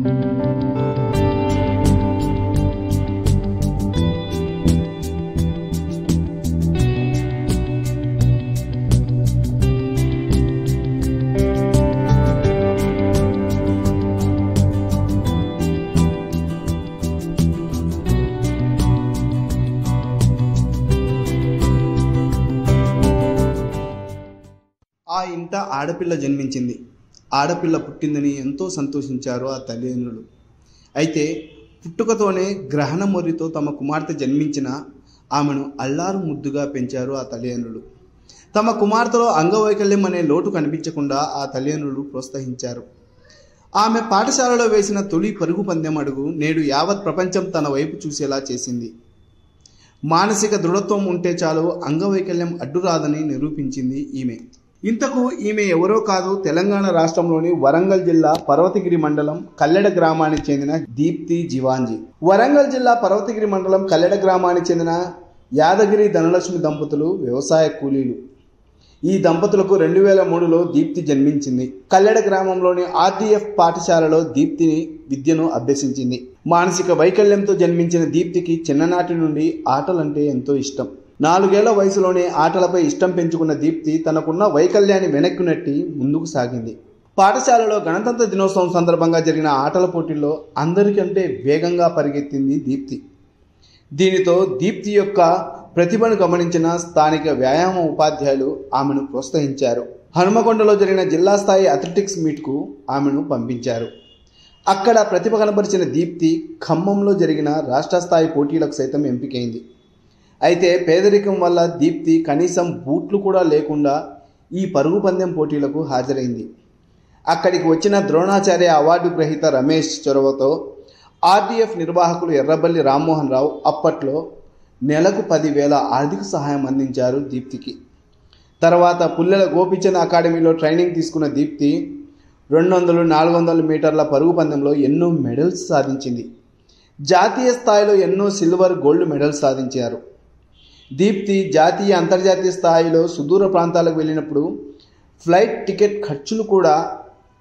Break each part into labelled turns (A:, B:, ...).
A: ఆ ఇంట ఆడపిల్ల జన్మించింది. ఆడపిల్ల పుట్టిందని ఎంతో సంతోషించారు ఆ తల్లిదండ్రులు. అయితే పుట్టుకతోనే గ్రహణ మొర్రితో తమ కుమార్తె జన్మించిన ఆమెను అల్లారు ముద్దుగా పెంచారు ఆ తల్లిదండ్రులు. తమ కుమార్తెలో అంగవైకల్యం అనే లోటు కనిపించకుండా ఆ తల్లిదండ్రులు ప్రోత్సహించారు. ఆమె పాఠశాలలో వేసిన తొలి పరుగు పందెం అడుగు నేడు యావత్ ప్రపంచం తన వైపు చూసేలా చేసింది. మానసిక దృఢత్వం ఉంటే చాలు, అంగవైకల్యం అడ్డురాదని నిరూపించింది ఈమె. ఇంతకు ఈమె ఎవరో కాదు, తెలంగాణ రాష్ట్రంలోని వరంగల్ జిల్లా పర్వతగిరి మండలం కల్లెడ గ్రామానికి చెందిన దీప్తి జీవాంజీ. వరంగల్ జిల్లా పర్వతగిరి మండలం కల్లెడ గ్రామానికి చెందిన యాదగిరి ధనలక్ష్మి దంపతులు వ్యవసాయ కూలీలు. ఈ దంపతులకు 2003లో దీప్తి జన్మించింది. కల్లెడ గ్రామంలోని ఆర్డీఎఫ్ పాఠశాలలో దీప్తిని విద్యను అభ్యసించింది. మానసిక వైకల్యంతో జన్మించిన దీప్తికి చిన్ననాటి నుండి ఆటలంటే ఎంతో ఇష్టం. 4 ఏళ్ల వయసులోనే ఆటలపై ఇష్టం పెంచుకున్న దీప్తి తనకున్న వైకల్యాన్ని వెనక్కి నెట్టి ముందుకు సాగింది. పాఠశాలలో గణతంత్ర దినోత్సవం సందర్భంగా జరిగిన ఆటల పోటీల్లో అందరికంటే వేగంగా పరిగెత్తింది దీప్తి. దీనితో దీప్తి యొక్క ప్రతిభను గమనించిన స్థానిక వ్యాయామ ఉపాధ్యాయులు ఆమెను ప్రోత్సహించారు. హనుమకొండలో జరిగిన జిల్లా స్థాయి అథ్లెటిక్స్ మీట్కు ఆమెను పంపించారు. అక్కడ ప్రతిభ కనబరిచిన దీప్తి ఖమ్మంలో జరిగిన రాష్ట్ర స్థాయి పోటీలకు సైతం ఎంపికైంది. అయితే పేదరికం వల్ల దీప్తి కనీసం బూట్లు కూడా లేకుండా ఈ పరుగు పందెం పోటీలకు హాజరైంది. అక్కడికి వచ్చిన ద్రోణాచార్య అవార్డు గ్రహీత రమేష్ చొరవతో ఆర్డీఎఫ్ నిర్వాహకులు ఎర్రబల్లి రామ్మోహన్ రావు అప్పట్లో నెలకు 10,000 ఆర్థిక సహాయం అందించారు దీప్తికి. తర్వాత పుల్లెల గోపిచంద్ అకాడమీలో ట్రైనింగ్ తీసుకున్న దీప్తి 200, 400 మీటర్ల పరుగు పందెంలో ఎన్నో మెడల్స్ సాధించింది. జాతీయ స్థాయిలో ఎన్నో సిల్వర్, గోల్డ్ మెడల్స్ సాధించారు. దీప్తి జాతీయ, అంతర్జాతీయ స్థాయిలో సుదూర ప్రాంతాలకు వెళ్ళినప్పుడు ఫ్లైట్ టికెట్ ఖర్చులు కూడా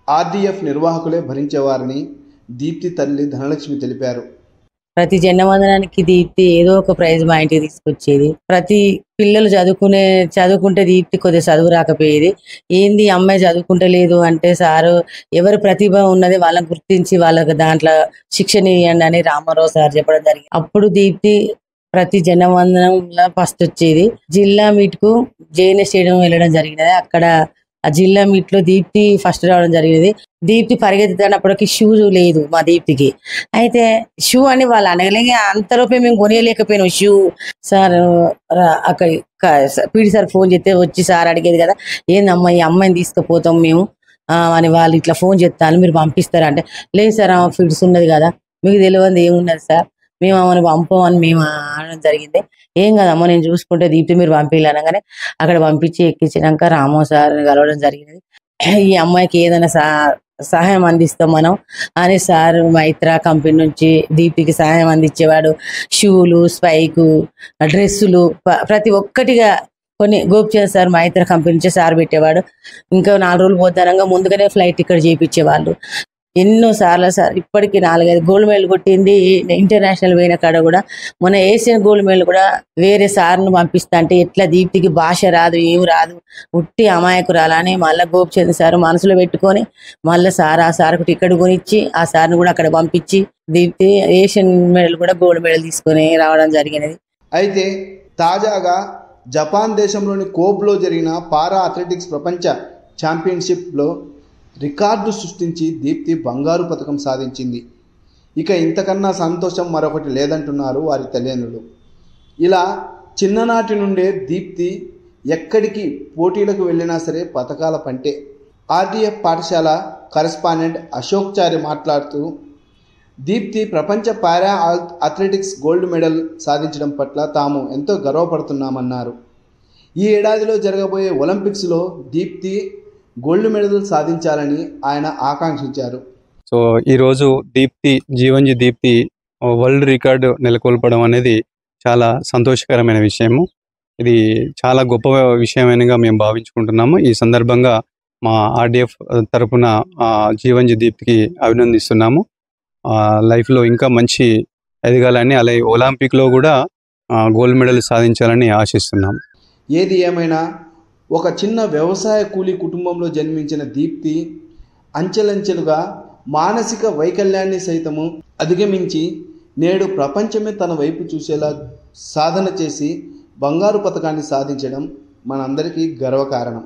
A: ఆర్డీఎఫ్ నిర్వాహకులే భరించేవారని దీప్తి తల్లి ధనలక్ష్మి తెలిపారు.
B: ప్రతి జన్మవందనానికి దీప్తి ఏదో ఒక ప్రైజ్ మా ఇంటికి తీసుకొచ్చేది. ప్రతి పిల్లలు చదువుకుంటే దీప్తి కొద్దిగా చదువు రాకపోయేది. ఏంది అమ్మాయి చదువుకుంటలేదు అంటే, సారు ఎవరు ప్రతిభ ఉన్నది వాళ్ళని గుర్తించి వాళ్ళకి దాంట్లో శిక్షణ ఇవ్వండి అని రామారావు సార్ చెప్పడం జరిగింది. అప్పుడు దీప్తి ప్రతి జన్మవందనంలో ఫస్ట్ వచ్చేది. జిల్లా మీట్కు జేఎన్ఏ స్టేడియం వెళ్ళడం జరిగినది. అక్కడ ఆ జిల్లా మీట్ లో దీప్తి ఫస్ట్ రావడం జరిగింది. దీప్తి పరిగెత్తుతున్నప్పటికీ షూ లేదు మా దీప్తికి. అయితే షూ అని వాళ్ళు అనగలిగే అంతలోపే మేము కొనియలేకపోయినాం షూ. సార్ అక్కడ పీడి సార్ ఫోన్ చేస్తే వచ్చి సార్ అడిగేది కదా, ఏందమ్మా ఈ అమ్మాయిని తీసుకుపోతాం మేము అని వాళ్ళు ఇట్లా ఫోన్ చేస్తాను, మీరు పంపిస్తారా అంటే, లేదు సార్ ఆమె ఫిట్స్ ఉన్నది కదా, మీకు తెలియదు ఏమున్నది సార్, మేము ఆమెను పంపమని మేము అనడం జరిగింది. ఏం కదమ్మా నేను చూసుకుంటే దీప్తి మీరు పంపించనగానే అక్కడ పంపించి ఎక్కించినాక రామో సార్ని కలవడం జరిగినది. ఈ అమ్మాయికి ఏదైనా సహాయం అందిస్తాం మనం అని సార్ మైత్రా కంపెనీ నుంచి దీప్తికి సహాయం అందించేవాడు. షూలు, స్పైకు, డ్రెస్సులు ప్రతి ఒక్కటిగా కొన్ని గోపిచంద్ సార్ మైత్రా కంపెనీ నుంచి సార్ పెట్టేవాడు. ఇంకా 4 రోజులు పోతానంగా ముందుగానే ఫ్లైట్ టికెట్ చేయించేవాళ్ళు. ఎన్నో సార్లు సార్ ఇప్పటికీ 4-5 గోల్డ్ మెడల్ కొట్టింది. ఇంటర్నేషనల్ పోయిన కాడ కూడా మన ఏషియన్ గోల్డ్ మెడల్ కూడా వేరే సార్ను పంపిస్తా అంటే, ఎట్లా దీప్తికి భాష రాదు, ఏం రాదు, ఉట్టి అమాయకురాలు అని మళ్ళీ గోపిచంద్ సార్ మనసులో పెట్టుకొని మళ్ళీ ఆ సార్కు టికెట్ కొనిచ్చి ఆ సార్ని కూడా అక్కడ పంపించి దీప్తి ఏషియన్ మెడల్ కూడా గోల్డ్ మెడల్ తీసుకొని రావడం జరిగినది.
A: అయితే తాజాగా జపాన్ దేశంలోని కోబ్లో జరిగిన పారా అథ్లెటిక్స్ ప్రపంచ ఛాంపియన్షిప్లో రికార్డు సృష్టించి దీప్తి బంగారు పథకం సాధించింది. ఇక ఇంతకన్నా సంతోషం మరొకటి లేదంటున్నారు వారి తల్లిదండ్రులు. ఇలా చిన్ననాటి నుండే దీప్తి ఎక్కడికి పోటీలకు వెళ్ళినా సరే పథకాల పంటే. ఆర్డీఎఫ్ పాఠశాల కరెస్పాండెంట్ అశోక్ చారి మాట్లాడుతూ, దీప్తి ప్రపంచ పారా అథ్లెటిక్స్ గోల్డ్ మెడల్ సాధించడం పట్ల తాము ఎంతో గర్వపడుతున్నామన్నారు. ఈ ఏడాదిలో జరగబోయే ఒలింపిక్స్లో దీప్తి గోల్డ్ మెడల్ సాధించాలని ఆయన ఆకాంక్షించారు.
C: సో ఈరోజు జీవంజీ దీప్తి వరల్డ్ రికార్డు నెలకొల్పడం అనేది చాలా సంతోషకరమైన విషయము. ఇది చాలా గొప్ప విషయమైనగా మేము భావించుకుంటున్నాము. ఈ సందర్భంగా మా ఆర్డీఎఫ్ తరపున జీవంజీ దీప్తికి అభినందిస్తున్నాము. లైఫ్లో ఇంకా మంచి ఎదగాలని, అలాగే ఒలింపిక్లో కూడా గోల్డ్ మెడల్ సాధించాలని ఆశిస్తున్నాం.
A: ఏది ఏమైనా ఒక చిన్న వ్యవసాయ కూలీ కుటుంబంలో జన్మించిన దీప్తి అంచెలంచెలుగా మానసిక వైకల్యాన్ని సైతము అధిగమించి నేడు ప్రపంచమే తన వైపు చూసేలా సాధన చేసి బంగారు పతకాన్ని సాధించడం మనందరికీ గర్వకారణం.